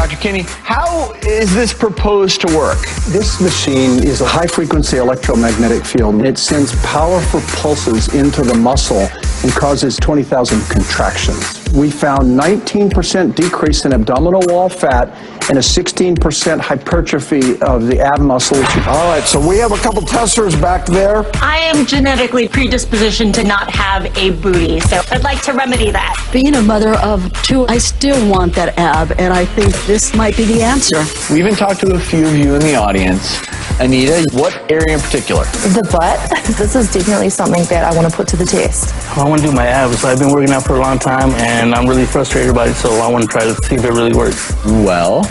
Dr. Kinney, how is this proposed to work? This machine is a high-frequency electromagnetic field. It sends powerful pulses into the muscle and causes 20,000 contractions. We found 19% decrease in abdominal wall fat and a 16% hypertrophy of the ab muscles. All right, so we have a couple testers back there. I am genetically predispositioned to not have a booty, so I'd like to remedy that. Being a mother of two, I still want that ab, and I think this might be the answer. We even talked to a few of you in the audience. Anita, what area in particular? The butt. This is definitely something that I want to put to the test. I want to do my abs. I've been working out for a long time, and I'm really frustrated about it, so I want to try to see if it really works. Well,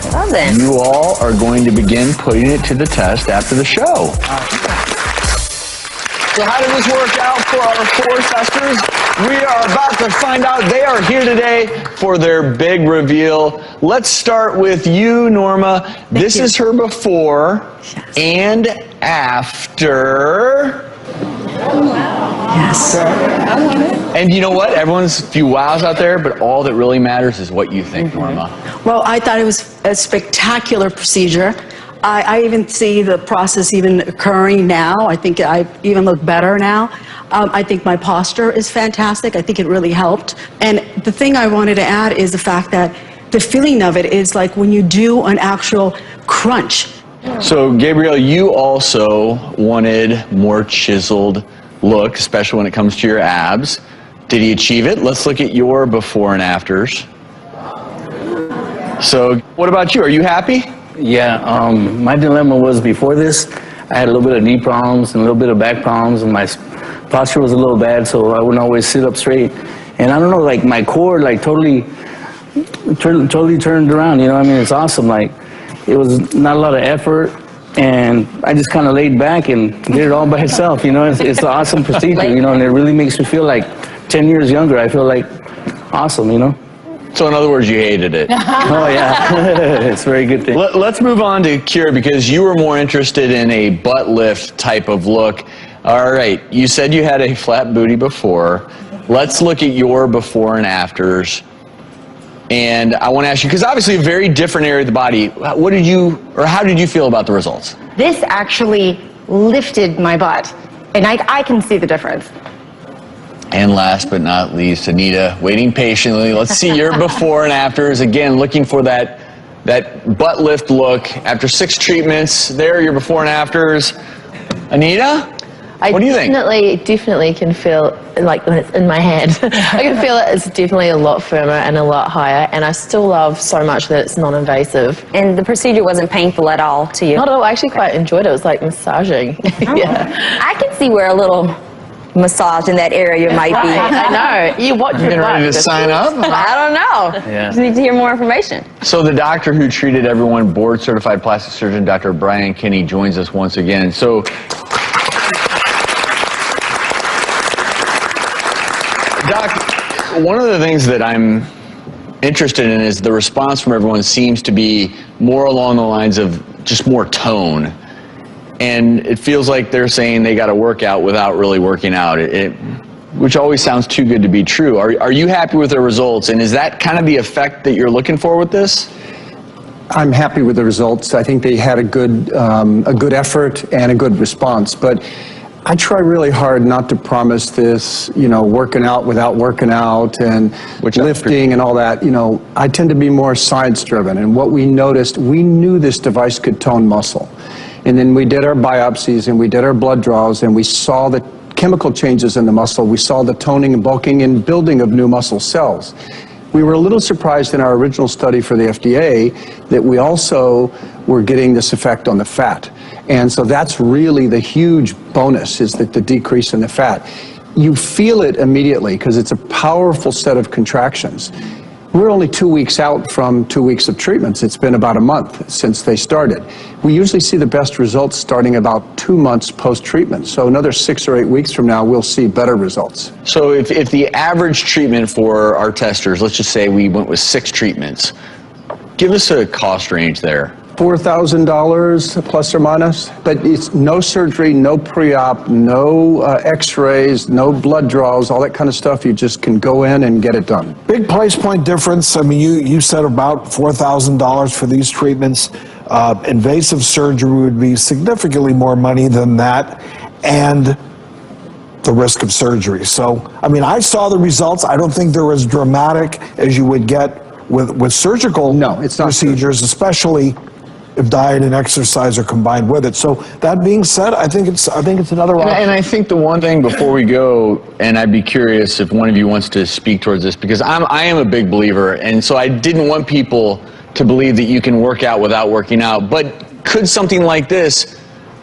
you all are going to begin putting it to the test after the show. So how did this work out for our 4 testers? We are about to find out. They are here today for their big reveal. Let's start with you, Norma. This is her before and after. Yes. And you know what? Everyone's a few wows out there, but all that really matters is what you think, Norma. Well, I thought it was a spectacular procedure. I even see the process even occurring now. I think I even look better now. I think my posture is fantastic. I think it really helped. And the thing I wanted to add is the fact that the feeling of it is like when you do an actual crunch. So, Gabriel, you also wanted more chiseled look, especially when it comes to your abs. Did he achieve it? Let's look at your before and afters. So, what about you? Are you happy? Yeah, my dilemma was before this, I had a little bit of knee problems and a little bit of back problems, and my posture was a little bad, so I wouldn't always sit up straight. And I don't know, like my core, like totally turned around. You know what I mean? It's awesome. Like it was not a lot of effort, and I just kind of laid back and did it all by itself. You know, it's an awesome procedure. You know, and it really makes me feel like 10 years younger. I feel like awesome. You know. So in other words, you hated it. Oh, yeah. It's a very good thing. Let's move on to Kira, because you were more interested in a butt lift type of look. All right. You said you had a flat booty before. Let's look at your before and afters. And I want to ask you, because obviously a very different area of the body, what did you, or how did you feel about the results? This actually lifted my butt, and I can see the difference. And last but not least, Anita, waiting patiently. Let's see your before and afters. Again, looking for that butt lift look. After 6 treatments, there are your before and afters. Anita, what do you think? I definitely can feel, like when it's in my hand, I can feel it. It's definitely a lot firmer and a lot higher, and I still love so much that it's non-invasive. And the procedure wasn't painful at all to you? Not at all. I actually quite enjoyed it. It was like massaging. Yeah. I can see where a little massage in that area might be. I know. You watch your ready to sign up? I don't know. Yeah. Just need to hear more information. So the doctor who treated everyone, board-certified plastic surgeon Dr. Brian Kinney, joins us once again. So, Doc, one of the things that I'm interested in is the response from everyone seems to be more along the lines of just more tone. And it feels like they're saying they got to work out without really working out, which always sounds too good to be true. Are you happy with the results? And is that kind of the effect that you're looking for with this? I'm happy with the results. I think they had a good effort and a good response. But I try really hard not to promise this, you know, working out without working out and lifting and all that. You know, I tend to be more science-driven. And what we noticed, we knew this device could tone muscle. And then we did our biopsies and we did our blood draws and we saw the chemical changes in the muscle. We saw the toning and bulking and building of new muscle cells. We were a little surprised in our original study for the FDA that we also were getting this effect on the fat. And so that's really the huge bonus, is that the decrease in the fat. You feel it immediately because it's a powerful set of contractions. We're only 2 weeks out from 2 weeks of treatments. It's been about a month since they started. We usually see the best results starting about 2 months post-treatment. So another 6 or 8 weeks from now, we'll see better results. So if the average treatment for our testers, let's just say we went with 6 treatments, give us a cost range there. $4,000 plus or minus, but it's no surgery, no pre-op, no x-rays, no blood draws, all that kind of stuff. You just can go in and get it done. Big price point difference. I mean, you said about $4,000 for these treatments. Invasive surgery would be significantly more money than that, and the risk of surgery. So, I mean, I saw the results. I don't think they're as dramatic as you would get with surgical procedures, especially if diet and exercise are combined with it. So that being said, I think it's another option. And I think the one thing before we go, and I'd be curious if one of you wants to speak towards this, because I am a big believer, and so I didn't want people to believe that you can work out without working out. But could something like this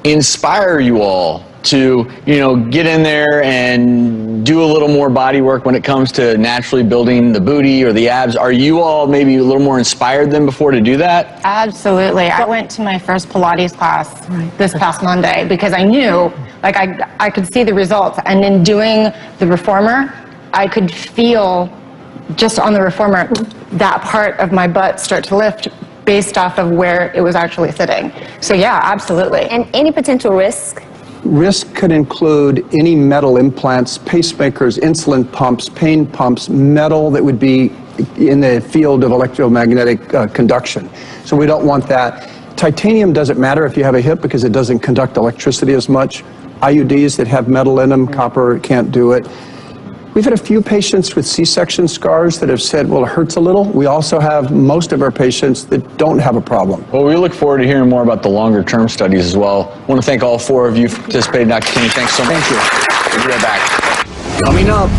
inspire you all to, you know, get in there and do a little more body work when it comes to naturally building the booty or the abs? Are you all maybe a little more inspired than before to do that? Absolutely. I went to my first Pilates class this past Monday because I knew, like, I could see the results. And in doing the reformer, I could feel just on the reformer that part of my butt start to lift based off of where it was actually sitting. So yeah, absolutely. And any potential risk? Risk could include any metal implants, pacemakers, insulin pumps, pain pumps, metal that would be in the field of electromagnetic conduction. So we don't want that. Titanium doesn't matter if you have a hip because it doesn't conduct electricity as much. IUDs that have metal in them, copper can't do it. We've had a few patients with C-section scars that have said, well, it hurts a little. We also have most of our patients that don't have a problem. Well, we look forward to hearing more about the longer-term studies as well. I want to thank all four of you for participating. Dr. Kinney, thanks so much. Thank you. We'll be right back. Coming up.